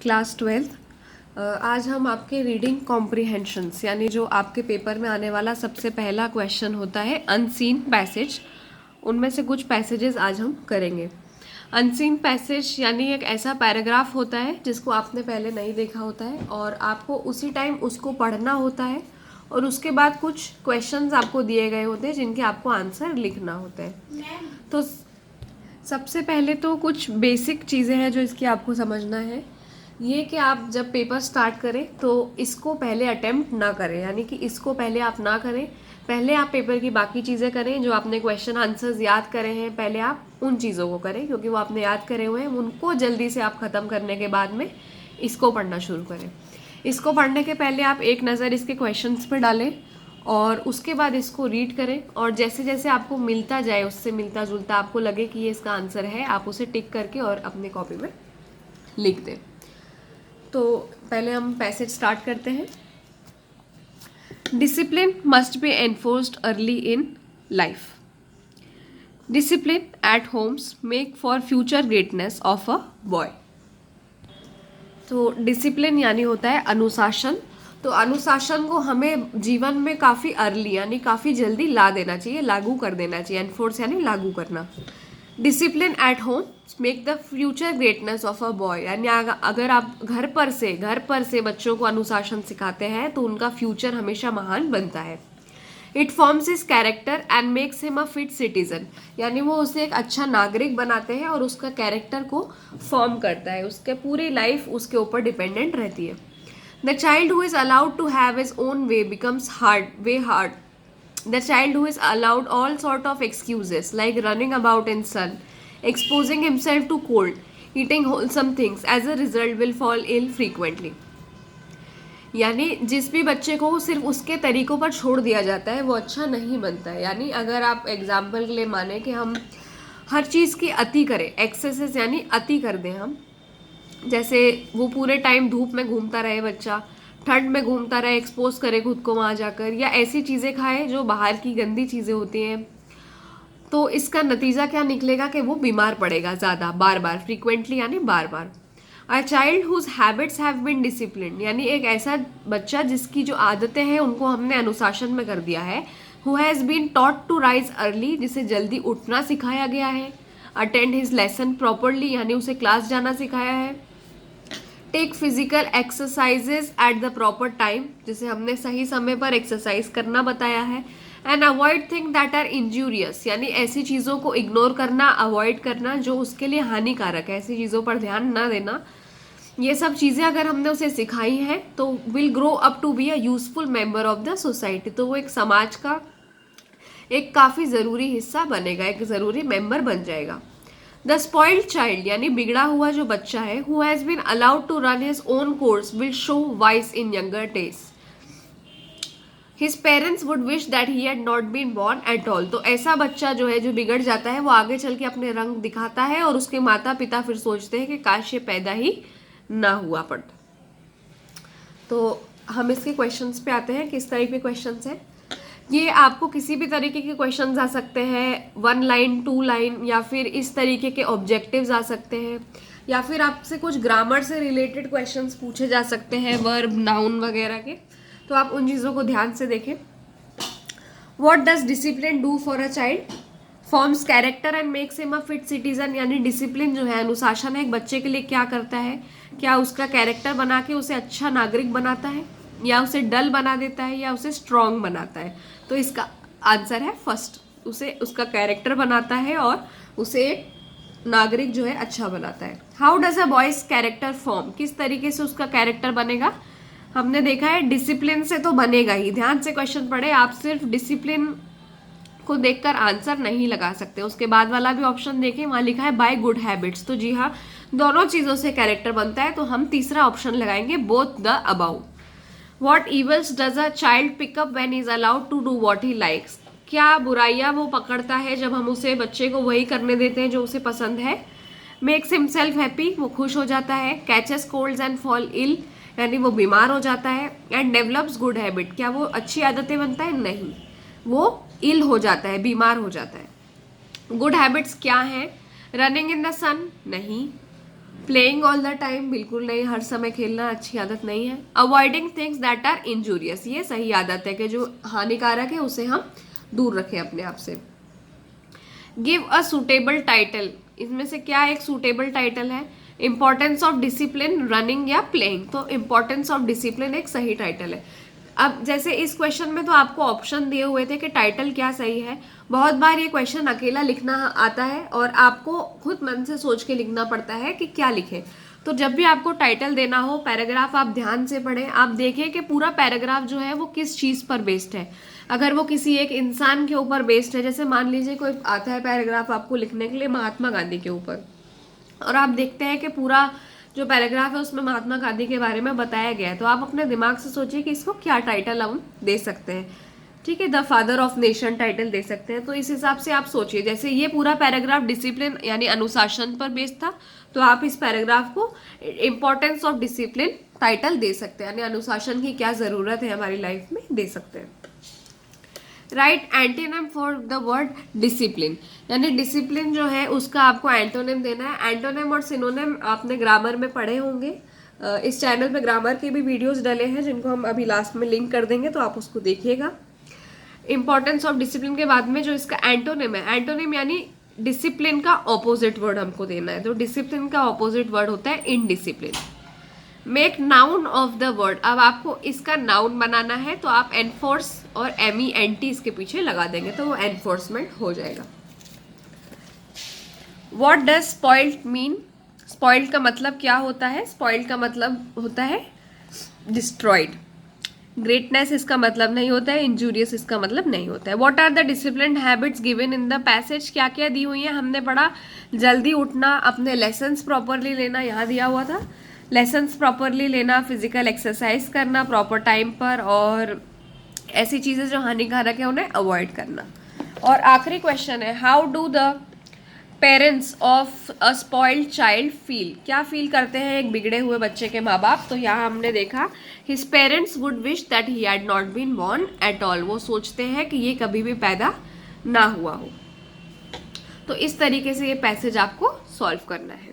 Class 12th। आज हम आपके रीडिंग कॉम्प्रिहेंशंस यानी जो आपके पेपर में आने वाला सबसे पहला क्वेश्चन होता है अनसीन पैसेज, उनमें से कुछ पैसेजेस आज हम करेंगे। अनसीन पैसेज यानी एक ऐसा पैराग्राफ होता है जिसको आपने पहले नहीं देखा होता है और आपको उसी टाइम उसको पढ़ना होता है और उसके बाद कुछ क्वेश्चंस आपको दिए गए होते हैं जिनके आपको आंसर लिखना होता है। तो सबसे पहले तो कुछ बेसिक चीज़ें हैं जो इसकी आपको समझना है। ये कि आप जब पेपर स्टार्ट करें तो इसको पहले अटेम्प्ट ना करें, यानी कि इसको पहले आप ना करें। पहले आप पेपर की बाकी चीज़ें करें, जो आपने क्वेश्चन आंसर्स याद करे हैं पहले आप उन चीज़ों को करें, क्योंकि वो आपने याद करे हुए हैं। उनको जल्दी से आप ख़त्म करने के बाद में इसको पढ़ना शुरू करें। इसको पढ़ने के पहले आप एक नज़र इसके क्वेश्चंस पर डालें और उसके बाद इसको रीड करें और जैसे जैसे आपको मिलता जाए, उससे मिलता जुलता आपको लगे कि ये इसका आंसर है, आप उसे टिक करके और अपने कॉपी में लिख दें। तो पहले हम पैसेज स्टार्ट करते हैं। Discipline must be enforced early in life. Discipline eight Holmes make for future greatness of a boy. तो डिसिप्लिन यानी होता है अनुशासन। तो अनुशासन को हमें जीवन में काफ़ी अर्ली यानी काफ़ी जल्दी ला देना चाहिए, लागू कर देना चाहिए। एनफोर्स यानी लागू करना। Discipline at home make the future greatness of a boy, यानी अगर आप घर पर से बच्चों को अनुशासन सिखाते हैं तो उनका फ्यूचर हमेशा महान बनता है। It forms his character and makes him a fit citizen, यानी वो उसे एक अच्छा नागरिक बनाते हैं और उसका कैरेक्टर को फॉर्म करता है। उसके पूरी लाइफ उसके ऊपर डिपेंडेंट रहती है। The child who is allowed to have his own way becomes hard. The child who is allowed all sort of excuses like running about in sun, exposing himself to cold, eating wholesome things, as a result will fall ill frequently. यानी जिस भी बच्चे को सिर्फ उसके तरीकों पर छोड़ दिया जाता है वो अच्छा नहीं बनता है। यानी अगर आप एग्जाम्पल के लिए माने कि हम हर चीज़ की अति करें, एक्सेसेस यानी अति कर दें हम, जैसे वो पूरे टाइम धूप में घूमता रहे बच्चा, ठंड में घूमता रहे, एक्सपोज करे खुद को वहाँ जाकर, या ऐसी चीज़ें खाए जो बाहर की गंदी चीज़ें होती हैं, तो इसका नतीजा क्या निकलेगा कि वो बीमार पड़ेगा ज़्यादा, बार बार, फ्रीक्वेंटली यानी बार बार। A child whose habits have been discipline, यानी एक ऐसा बच्चा जिसकी जो आदतें हैं उनको हमने अनुशासन में कर दिया है। Who has been taught to rise early, जिसे जल्दी उठना सिखाया गया है। अटेंड हिज लेसन प्रॉपरली, यानी उसे क्लास जाना सिखाया है। Take physical exercises at the proper time, जिसे हमने सही समय पर एक्सरसाइज करना बताया है। And avoid thing that are injurious, यानी ऐसी चीज़ों को इग्नोर करना, अवॉइड करना जो उसके लिए हानिकारक है, ऐसी चीज़ों पर ध्यान ना देना। ये सब चीज़ें अगर हमने उसे सिखाई हैं तो will grow up to be a useful member of the society, तो वो एक समाज का एक काफ़ी ज़रूरी हिस्सा बनेगा, एक ज़रूरी मेंबर बन जाएगा। द स्पॉइल्ड चाइल्ड, यानी बिगड़ा हुआ जो बच्चा है, who has been allowed to run his own course will show vice in younger days. His parents would wish that he had not been born at all, तो ऐसा बच्चा जो है जो बिगड़ जाता है वो आगे चल के अपने रंग दिखाता है और उसके माता पिता फिर सोचते हैं कि काश ये पैदा ही ना हुआ पड़ता। तो हम इसके क्वेश्चंस पे आते हैं, किस तरह के क्वेश्चंस हैं। ये आपको किसी भी तरीके के क्वेश्चंस आ सकते हैं, 1 लाइन 2 लाइन, या फिर इस तरीके के ऑब्जेक्टिव्स आ सकते हैं, या फिर आपसे कुछ ग्रामर से रिलेटेड क्वेश्चंस पूछे जा सकते हैं, वर्ब नाउन वगैरह के। तो आप उन चीज़ों को ध्यान से देखें। What does discipline do for a child? Forms character and makes him a fit citizen, यानी डिसिप्लिन जो है, अनुशासन है, एक बच्चे के लिए क्या करता है, क्या उसका कैरेक्टर बना के उसे अच्छा नागरिक बनाता है, या उसे डल बना देता है, या उसे स्ट्रॉन्ग बनाता है। तो इसका आंसर है फर्स्ट, उसे उसका कैरेक्टर बनाता है और उसे नागरिक जो है अच्छा बनाता है। How does a boys character form? किस तरीके से उसका कैरेक्टर बनेगा? हमने देखा है डिसिप्लिन से तो बनेगा ही। ध्यान से क्वेश्चन पढ़े, आप सिर्फ डिसिप्लिन को देखकर आंसर नहीं लगा सकते। उसके बाद वाला भी ऑप्शन देखें, वहां लिखा है बाय गुड हैबिट्स, तो जी हाँ, दोनों चीजों से कैरेक्टर बनता है। तो हम तीसरा ऑप्शन लगाएंगे, both the above. What evils does a child pick up when he is allowed to do what he likes? क्या बुराइयां वो पकड़ता है जब हम उसे, बच्चे को, वही करने देते हैं जो उसे पसंद है। Makes himself happy, वो खुश हो जाता है। Catches colds and fall ill, यानी वो बीमार हो जाता है। And develops good habit, क्या वो अच्छी आदतें बनता है? नहीं, वो ill हो जाता है, बीमार हो जाता है। Good habits क्या है? Running in the sun, नहीं। प्लेइंग ऑल द टाइम, बिल्कुल नहीं, हर समय खेलना अच्छी आदत नहीं है। Avoiding things that are injurious, ये सही आदत है कि जो हानिकारक है उसे हम दूर रखें अपने आप से। गिव अ सुटेबल टाइटल, इसमें से क्या एक सुटेबल टाइटल है? इंपॉर्टेंस ऑफ डिसिप्लिन, रनिंग या प्लेइंग? तो इंपॉर्टेंस ऑफ डिसिप्लिन एक सही टाइटल है। अब जैसे इस क्वेश्चन में तो आपको ऑप्शन दिए हुए थे कि टाइटल क्या सही है। बहुत बार ये क्वेश्चन अकेला लिखना आता है और आपको खुद मन से सोच के लिखना पड़ता है कि क्या लिखें। तो जब भी आपको टाइटल देना हो, पैराग्राफ आप ध्यान से पढ़ें, आप देखें कि पूरा पैराग्राफ जो है वो किस चीज़ पर बेस्ड है। अगर वो किसी एक इंसान के ऊपर बेस्ड है, जैसे मान लीजिए कोई आता है पैराग्राफ आपको लिखने के लिए महात्मा गांधी के ऊपर, और आप देखते हैं कि पूरा जो पैराग्राफ है उसमें महात्मा गांधी के बारे में बताया गया है, तो आप अपने दिमाग से सोचिए कि इसको क्या टाइटल हम दे सकते हैं। ठीक है, the father of nation title दे सकते हैं। तो इस हिसाब से आप सोचिए, जैसे ये पूरा पैराग्राफ डिसिप्लिन यानी अनुशासन पर बेस्ड था, तो आप इस पैराग्राफ को इंपॉर्टेंस ऑफ डिसिप्लिन टाइटल दे सकते हैं, यानी अनुशासन की क्या जरूरत है हमारी लाइफ में, दे सकते हैं। Right antonym for the word discipline, यानी डिसिप्लिन जो है उसका आपको एंटोनिम देना है। एंटोनिम और सिनोनिम आपने ग्रामर में पढ़े होंगे। इस चैनल पे ग्रामर के भी वीडियोस डले हैं जिनको हम अभी लास्ट में लिंक कर देंगे, तो आप उसको देखिएगा। इंपॉर्टेंस ऑफ डिसिप्लिन के बाद में जो इसका एंटोनिम है, एंटोनिम यानी डिसिप्लिन का ऑपोजिट वर्ड हमको देना है। तो डिसिप्लिन का ऑपोजिट वर्ड होता है indiscipline. Make noun of the word, अब आपको इसका नाउन बनाना है, तो आप एनफोर्स और MENT इसके पीछे लगा देंगे तो वो एनफोर्समेंट हो जाएगा। What does spoiled mean, spoiled का मतलब क्या होता है? स्पॉइल्ड का मतलब होता है डिस्ट्रॉयड। ग्रेटनेस इसका मतलब नहीं होता है, इंजूरियस इसका मतलब नहीं होता है। What are the discipline habits given in the passage, क्या क्या दी हुई है? हमने पढ़ा जल्दी उठना, अपने लेसन्स प्रॉपरली लेना, यहाँ दिया हुआ था लेसन्स प्रॉपरली लेना, फिजिकल एक्सरसाइज करना प्रॉपर टाइम पर, और ऐसी चीज़ें जो हानिकारक है उन्हें अवॉइड करना। और आखिरी क्वेश्चन है, how do the parents of a spoiled child feel, क्या फील करते हैं एक बिगड़े हुए बच्चे के माँ बाप? तो यहाँ हमने देखा his parents would wish that he had not been born at all, वो सोचते हैं कि ये कभी भी पैदा ना हुआ हो। तो इस तरीके से ये पैसेज आपको सॉल्व करना है।